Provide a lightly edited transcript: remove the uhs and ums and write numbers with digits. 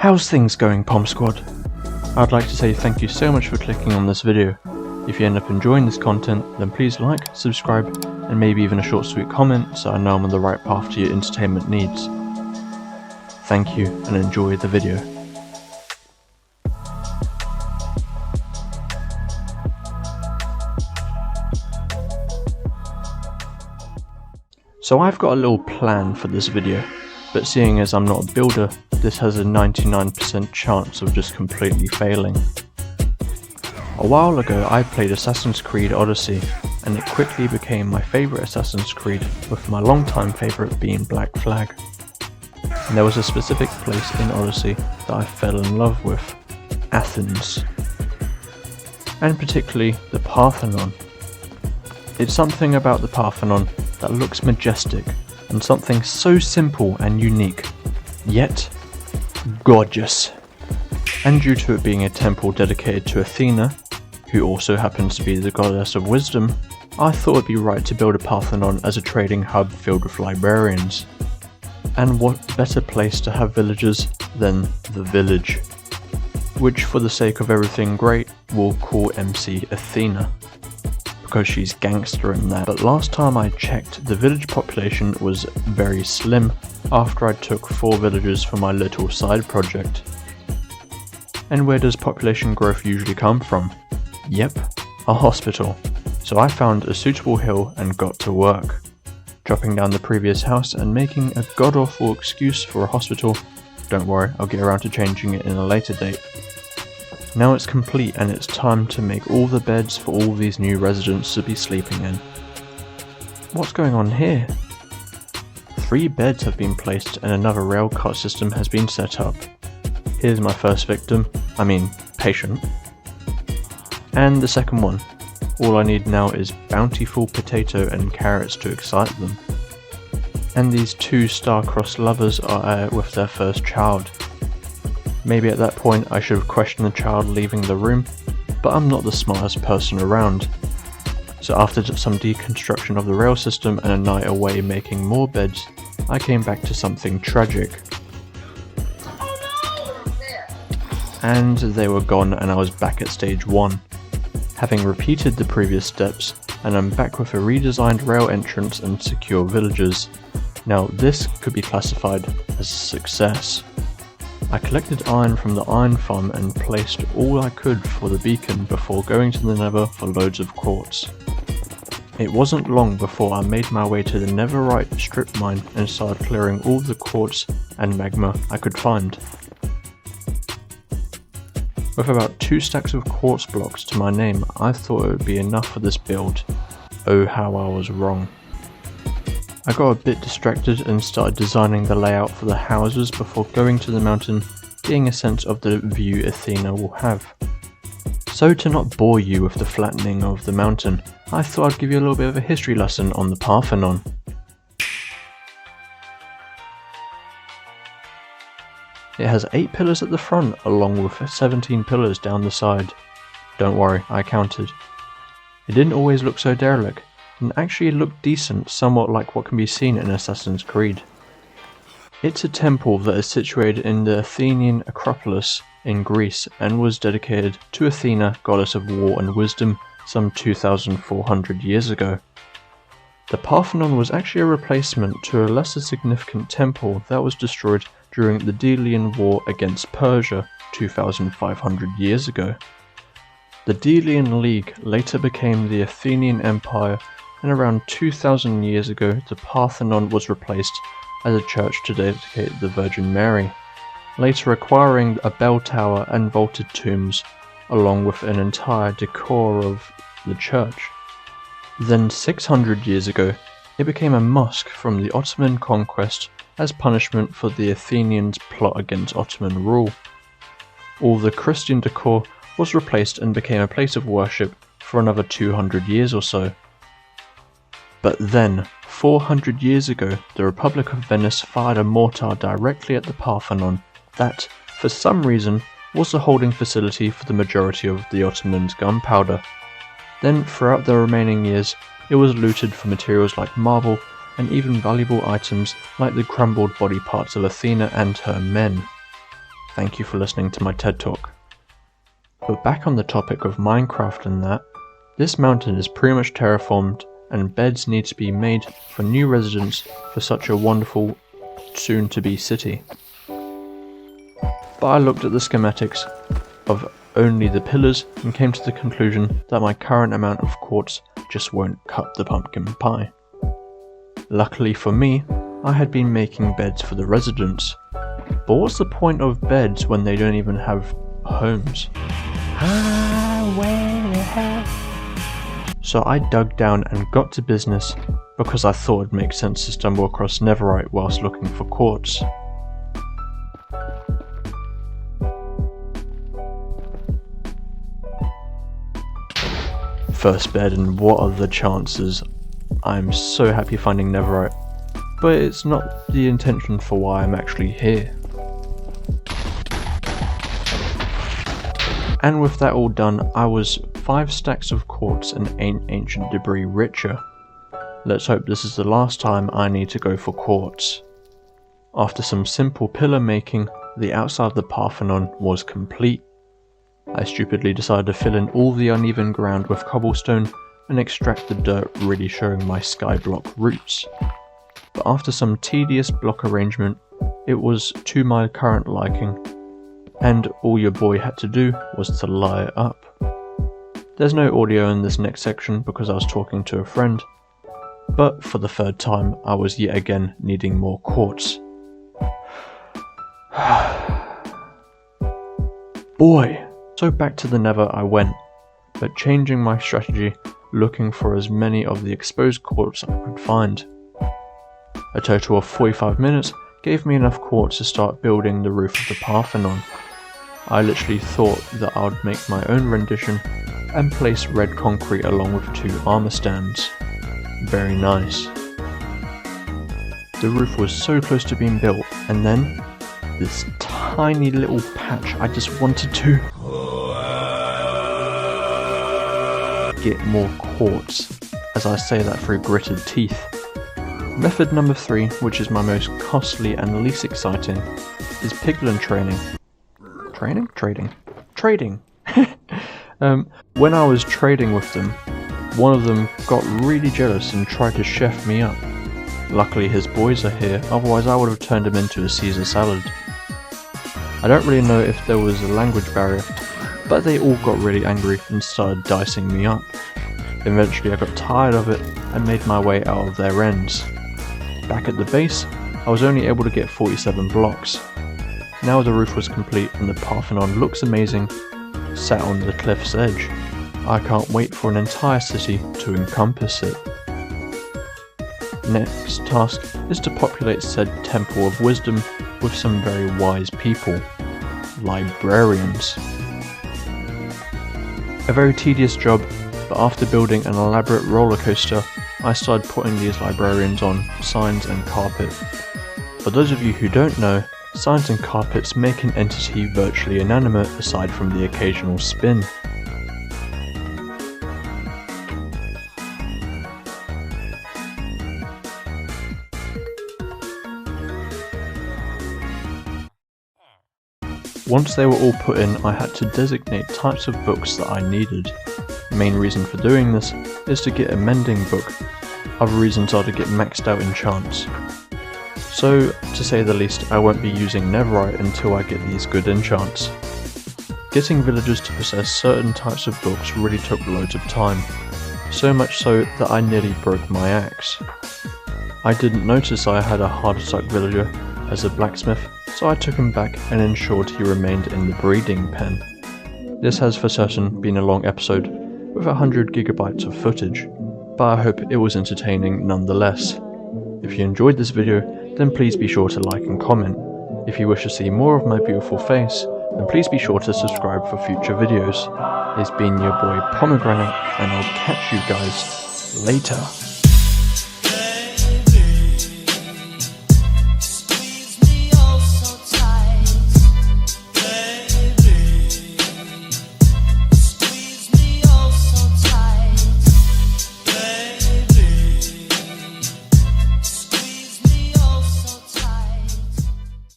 How's things going, Pom Squad? I'd like to say thank you so much for clicking on this video. If you end up enjoying this content, then please like, subscribe, and maybe even a short sweet comment so I know I'm on the right path to your entertainment needs. Thank you and enjoy the video. So I've got a little plan for this video, but seeing as I'm not a builder, this has a 99% chance of just completely failing. A while ago I played Assassin's Creed Odyssey, and it quickly became my favourite Assassin's Creed, with my long-time favourite being Black Flag. And there was a specific place in Odyssey that I fell in love with, Athens. And particularly the Parthenon. It's something about the Parthenon that looks majestic, and something so simple and unique, yet gorgeous. And due to it being a temple dedicated to Athena, who also happens to be the goddess of wisdom, I thought it'd be right to build a Parthenon as a trading hub filled with librarians. And what better place to have villagers than the village, which for the sake of everything great, we'll call MC Athena, because she's gangster in that. But last time I checked, the village population was very slim after I took 4 villagers for my little side project. And where does population growth usually come from? Yep, a hospital. So I found a suitable hill and got to work, chopping down the previous house and making a god-awful excuse for a hospital. Don't worry, I'll get around to changing it in a later date. Now it's complete and it's time to make all the beds for all these new residents to be sleeping in. What's going on here? 3 beds have been placed and another rail cart system has been set up. Here's my first patient. And the second one. All I need now is bountiful potato and carrots to excite them. And these 2 star-crossed lovers are with their first child. Maybe at that point I should have questioned the child leaving the room, but I'm not the smartest person around. So after some deconstruction of the rail system and a night away making more beds, I came back to something tragic. And they were gone and I was back at stage 1. Having repeated the previous steps, and I'm back with a redesigned rail entrance and secure villagers. Now this could be classified as a success. I collected iron from the iron farm and placed all I could for the beacon before going to the nether for loads of quartz. It wasn't long before I made my way to the netherite strip mine and started clearing all the quartz and magma I could find. With about 2 stacks of quartz blocks to my name, I thought it would be enough for this build. Oh how I was wrong. I got a bit distracted and started designing the layout for the houses before going to the mountain, getting a sense of the view Athena will have. So to not bore you with the flattening of the mountain, I thought I'd give you a little bit of a history lesson on the Parthenon. It has 8 pillars at the front along with 17 pillars down the side. Don't worry, I counted. It didn't always look so derelict, and actually looked decent, somewhat like what can be seen in Assassin's Creed. It's a temple that is situated in the Athenian Acropolis in Greece and was dedicated to Athena, goddess of war and wisdom, some 2,400 years ago. The Parthenon was actually a replacement to a lesser significant temple that was destroyed during the Delian War against Persia 2,500 years ago. The Delian League later became the Athenian Empire, and around 2,000 years ago the Parthenon was replaced as a church to dedicate the Virgin Mary, later acquiring a bell tower and vaulted tombs, along with an entire decor of the church. Then 600 years ago it became a mosque from the Ottoman conquest as punishment for the Athenians' plot against Ottoman rule. All the Christian decor was replaced and became a place of worship for another 200 years or so. But then, 400 years ago, the Republic of Venice fired a mortar directly at the Parthenon that, for some reason, was the holding facility for the majority of the Ottomans' gunpowder. Then, throughout the remaining years, it was looted for materials like marble and even valuable items like the crumbled body parts of Athena and her men. thank you for listening to my TED Talk. But back on the topic of Minecraft and that, this mountain is pretty much terraformed and beds need to be made for new residents for such a wonderful, soon-to-be city. But I looked at the schematics of only the pillars and came to the conclusion that my current amount of quartz just won't cut the pumpkin pie. Luckily for me, I had been making beds for the residents. But what's the point of beds when they don't even have homes? So I dug down and got to business because I thought it'd make sense to stumble across netherite whilst looking for quartz. First bed, and what are the chances? I'm so happy finding netherite, but it's not the intention for why I'm actually here. And with that all done, I was 5 stacks of quartz and ancient debris richer. Let's hope this is the last time I need to go for quartz. After some simple pillar making, the outside of the Parthenon was complete. I stupidly decided to fill in all the uneven ground with cobblestone and extract the dirt, really showing my skyblock roots. But after some tedious block arrangement, it was to my current liking, and all your boy had to do was to lie it up. There's no audio in this next section because I was talking to a friend, but for the 3rd time I was yet again needing more quartz. Boy! So back to the nether I went, but changing my strategy, looking for as many of the exposed quartz I could find. A total of 45 minutes gave me enough quartz to start building the roof of the Parthenon. I literally thought that I would make my own rendition and place red concrete along with 2 armor stands. Very nice. The roof was so close to being built, and then this tiny little patch I just wanted to get more quartz, as I say that through gritted teeth. Method number 3, which is my most costly and least exciting, is piglin training. Trading. When I was trading with them, one of them got really jealous and tried to chef me up. Luckily his boys are here, otherwise I would have turned him into a Caesar salad. I don't really know if there was a language barrier, but they all got really angry and started dicing me up. Eventually I got tired of it and made my way out of their ends. Back at the base, I was only able to get 47 blocks. Now the roof was complete and the Parthenon looks amazing, sat on the cliff's edge. I can't wait for an entire city to encompass it. Next task is to populate said Temple of Wisdom with some very wise people. Librarians. A very tedious job, but after building an elaborate roller coaster, I started putting these librarians on signs and carpet. For those of you who don't know, signs and carpets make an entity virtually inanimate aside from the occasional spin. Once they were all put in, I had to designate types of books that I needed. The main reason for doing this is to get a mending book. Other reasons are to get maxed out enchants. So, to say the least, I won't be using netherite until I get these good enchants. Getting villagers to possess certain types of books really took loads of time, so much so that I nearly broke my axe. I didn't notice I had a hard-stuck villager as a blacksmith, so I took him back and ensured he remained in the breeding pen. This has for certain been a long episode with 100 gigabytes of footage, but I hope it was entertaining nonetheless. If you enjoyed this video, then please be sure to like and comment. If you wish to see more of my beautiful face, then please be sure to subscribe for future videos. It's been your boy Pomegranate, and I'll catch you guys later.